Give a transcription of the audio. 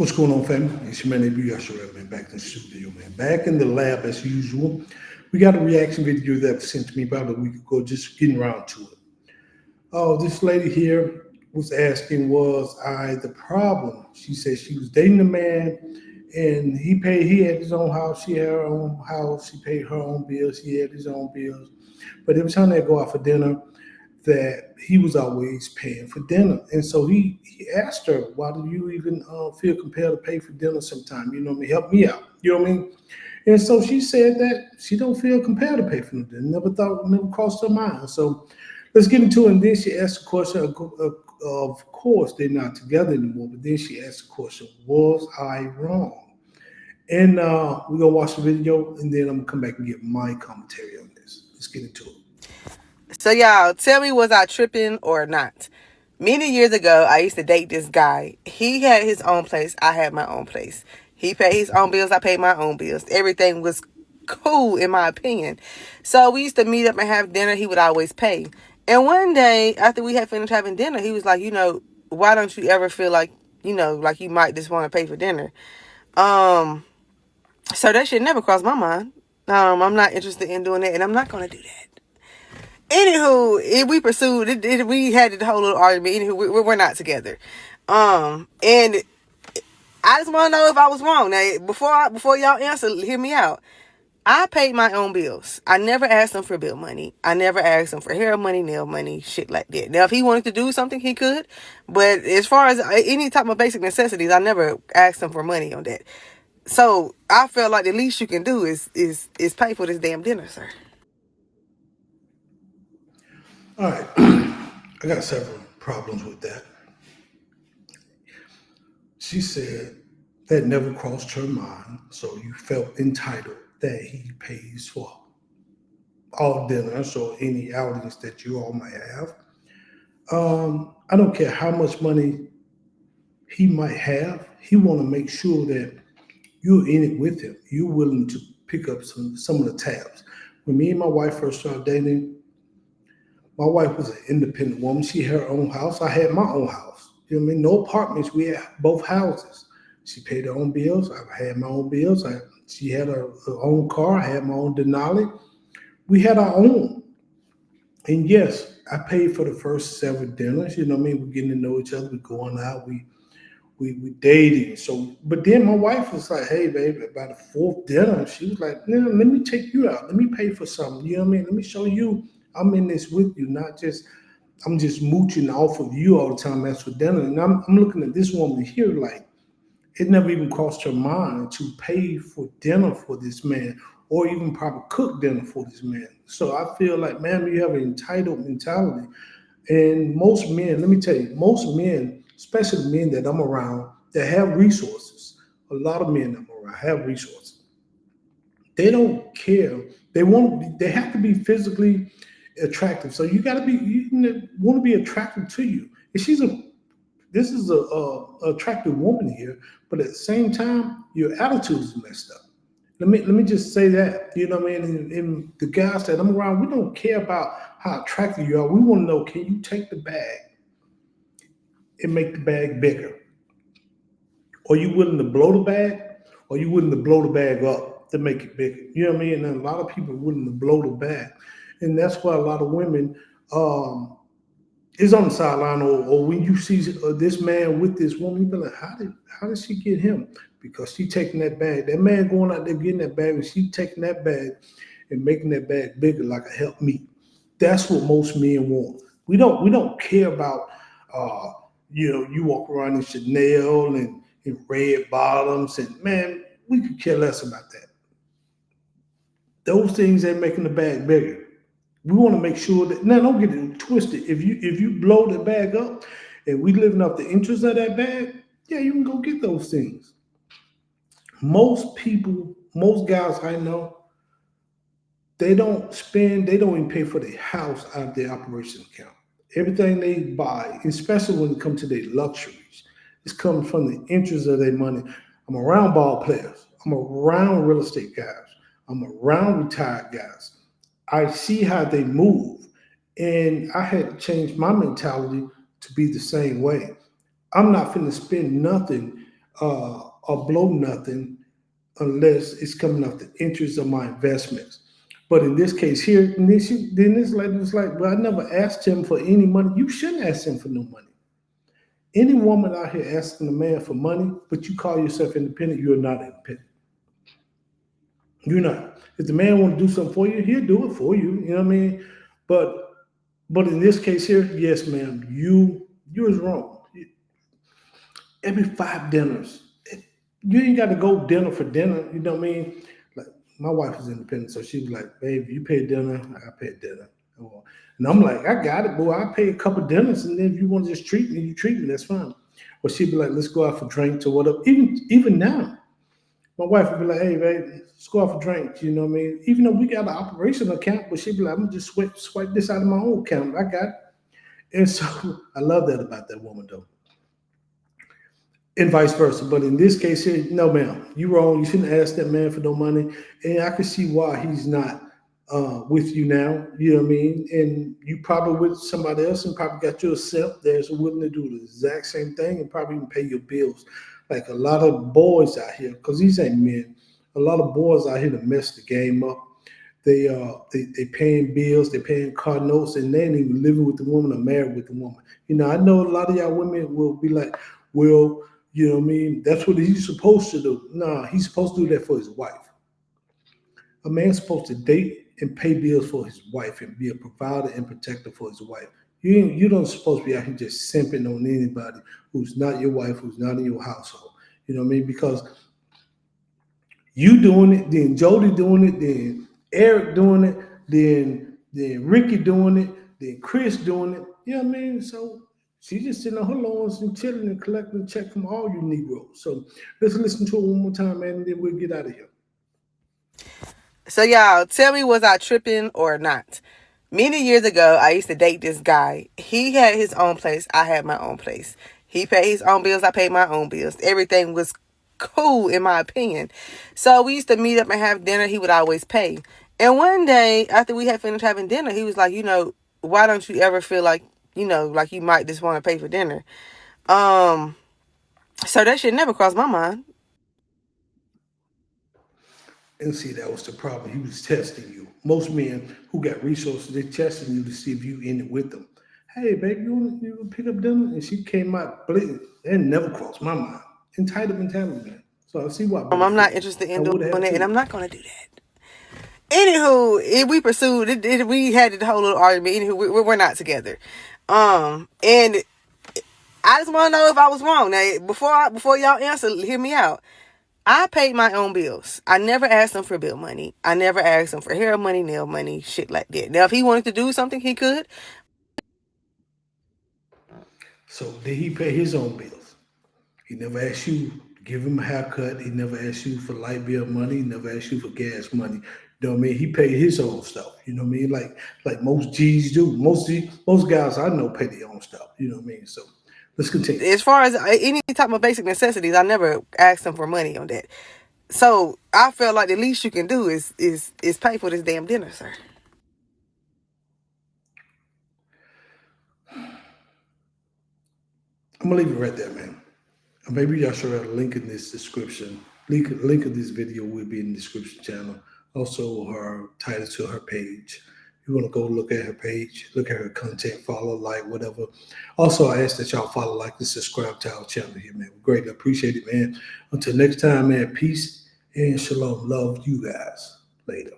What's going on, family? It's your man, AB Yashara, man, back in the studio, man. Back in the lab as usual. We got a reaction video that was sent to me about a week ago, just getting around to it. Oh, this lady here was asking, was I the problem? She said she was dating a man and he had his own house, she had her own house, she paid her own bills, he had his own bills. But every time they go out for dinner, that he was always paying for dinner. And so he asked her, why do you even feel compelled to pay for dinner sometime? You know what I mean? Help me out. You know what I mean? And so she said that she don't feel compelled to pay for no dinner. Never crossed her mind. So let's get into it. And then she asked the question, of course, they're not together anymore. But then she asked the question, was I wrong? And we're going to watch the video, and then I'm going to come back and get my commentary on this. Let's get into it. So y'all, tell me, was I tripping or not? Many years ago, I used to date this guy. He had his own place. I had my own place. He paid his own bills. I paid my own bills. Everything was cool, in my opinion. So we used to meet up and have dinner. He would always pay. And one day, after we had finished having dinner, he was like, why don't you ever feel like, like you might just want to pay for dinner? So that shit never crossed my mind. I'm not interested in doing that, and I'm not going to do that. Anywho, we pursued it, we had the whole little argument. Anywho, we're not together. And I just want to know if I was wrong. Now, before y'all answer, hear me out. I paid my own bills. I never asked him for bill money. I never asked him for hair money, nail money, shit like that. Now, if he wanted to do something, he could. But as far as any type of basic necessities, I never asked him for money on that. So I felt like the least you can do is pay for this damn dinner, sir. All right. I got several problems with that. She said that never crossed her mind, so you felt entitled that he pays for all dinners or any outings that you all might have. I don't care how much money he might have. He want to make sure that you're in it with him. You're willing to pick up some of the tabs. When me and my wife first started dating, my wife was an independent woman. She had her own house. I had my own house. You know what I mean? No apartments. We had both houses. She paid her own bills. I had my own bills. She had her own car. I had my own Denali. We had our own. And yes, I paid for the first several dinners. You know what I mean? We're getting to know each other. We're going out. We dating. So, but then my wife was like, "Hey, baby, about the fourth dinner, she was like, no, let me take you out. Let me pay for something. You know what I mean? Let me show you I'm in this with you, not just I'm just mooching off of you all the time as for dinner." And I'm looking at this woman here like it never even crossed her mind to pay for dinner for this man or even probably cook dinner for this man. So I feel like, man, you have an entitled mentality. And most men, let me tell you, most men, especially men that I'm around that have resources, a lot of men that I'm around have resources. They don't care. They have to be physically attractive. So you got to be, want to be attractive to you. And this is a attractive woman here, but at the same time, your attitude is messed up. Let me just say that. You know what I mean? And the guys that I'm around, we don't care about how attractive you are. We want to know, can you take the bag and make the bag bigger? Are you willing to blow the bag? Or are you willing to blow the bag up to make it bigger? You know what I mean? And a lot of people are willing to blow the bag. And that's why a lot of women is on the sideline, or when you see this man with this woman, you be like, how did she get him? Because she taking that bag. That man going out there getting that bag, and she taking that bag and making that bag bigger like a help me. That's what most men want. We don't care about uh, you walk around in Chanel and red bottoms, and man, we could care less about that. Those things ain't making the bag bigger. We want to make sure that now don't get it twisted. If you blow the bag up and we living off the interest of that bag, yeah, you can go get those things. Most people, most guys I know, they don't even pay for their house out of their operation account. Everything they buy, especially when it comes to their luxuries, it's coming from the interest of their money. I'm around ball players. I'm around real estate guys. I'm around retired guys. I see how they move. And I had to change my mentality to be the same way. I'm not finna spend nothing or blow nothing unless it's coming off the interest of my investments. But in this case here, then this lady was like, well, I never asked him for any money. You shouldn't ask him for no money. Any woman out here asking a man for money, but you call yourself independent, you're not independent. You're not. If the man want to do something for you, he'll do it for you. You know what I mean? But but in this case here, yes, ma'am, you was wrong. Every 5 dinners, you ain't got to go dinner for dinner. You know what I mean? Like my wife is independent, so she was like, "Babe, you pay dinner, I pay dinner." And I'm like, "I got it, boy. I pay a couple dinners, and then if you want to just treat me, you treat me. That's fine." Or she'd be like, "Let's go out for drinks or whatever." Even now, my wife would be like, "Hey, babe, let's go out for drinks." You know what I mean? Even though we got an operational account, but she'd be like, "I'm gonna just swipe this out of my own account. I got it." And so I love that about that woman, though, and vice versa. But in this case here, no, ma'am, you wrong. You shouldn't ask that man for no money. And I can see why he's not with you now. You know what I mean? And you probably with somebody else and probably got you a simp that's willing to do the exact same thing and probably even pay your bills. Like a lot of boys out here, because these ain't men. A lot of boys out here to mess the game up. They paying bills, they paying car notes, and they ain't even living with the woman or married with the woman. You know, I know a lot of y'all women will be like, well, you know what I mean? That's what he's supposed to do. Nah, he's supposed to do that for his wife. A man's supposed to date and pay bills for his wife and be a provider and protector for his wife. You don't supposed to be out here just simping on anybody who's not your wife, who's not in your household. You know what I mean? Because you doing it, then Jody doing it, then Eric doing it, then Ricky doing it, then Chris doing it. You know what I mean? So she's just sitting on her lawns and chilling and collecting a check from all you Negroes. So let's listen to it one more time, man, and then we'll get out of here. So y'all, tell me, was I tripping or not? Many years ago, I used to date this guy. He had his own place. I had my own place. He paid his own bills. I paid my own bills. Everything was cool, in my opinion. So we used to meet up and have dinner. He would always pay. And one day, after we had finished having dinner, he was like, why don't you ever feel like, like you might just want to pay for dinner? So that shit never crossed my mind. And see, that was the problem. He was testing you. Most men who got resources, they're testing you to see if you in it with them. Hey, baby, you want to pick up dinner? And she came out blatant. That never crossed my mind. Entitled mentality, man. So I see why brother I'm not feel. interested I in doing would have it, and I'm too. not going to do that. Anywho, we pursued it, we had the whole little argument. Anywho, we're not together. And I just want to know if I was wrong. Now, before y'all answer, hear me out. I paid my own bills. I never asked him for bill money. I never asked him for hair money, nail money, shit like that. Now, if he wanted to do something, he could. So did he pay his own bills? He never asked you to give him a haircut. He never asked you for light bill money. He never asked you for gas money. You know what I mean? He paid his own stuff. You know what I mean? Like most G's do. Most guys I know pay their own stuff. You know what I mean? So let's continue. As far as any type of basic necessities, I never asked him for money on that. So I felt like the least you can do is pay for this damn dinner, sir. I'm gonna leave it right there, man. Maybe y'all should have a link in this description. Link of this video will be in the description channel. Also, her title to her page. You want to go look at her page, look at her content, follow, like, whatever. Also, I ask that y'all follow, like, and subscribe to our channel here, man. We greatly appreciate it, man. Until next time, man. Peace and shalom. Love you guys. Later.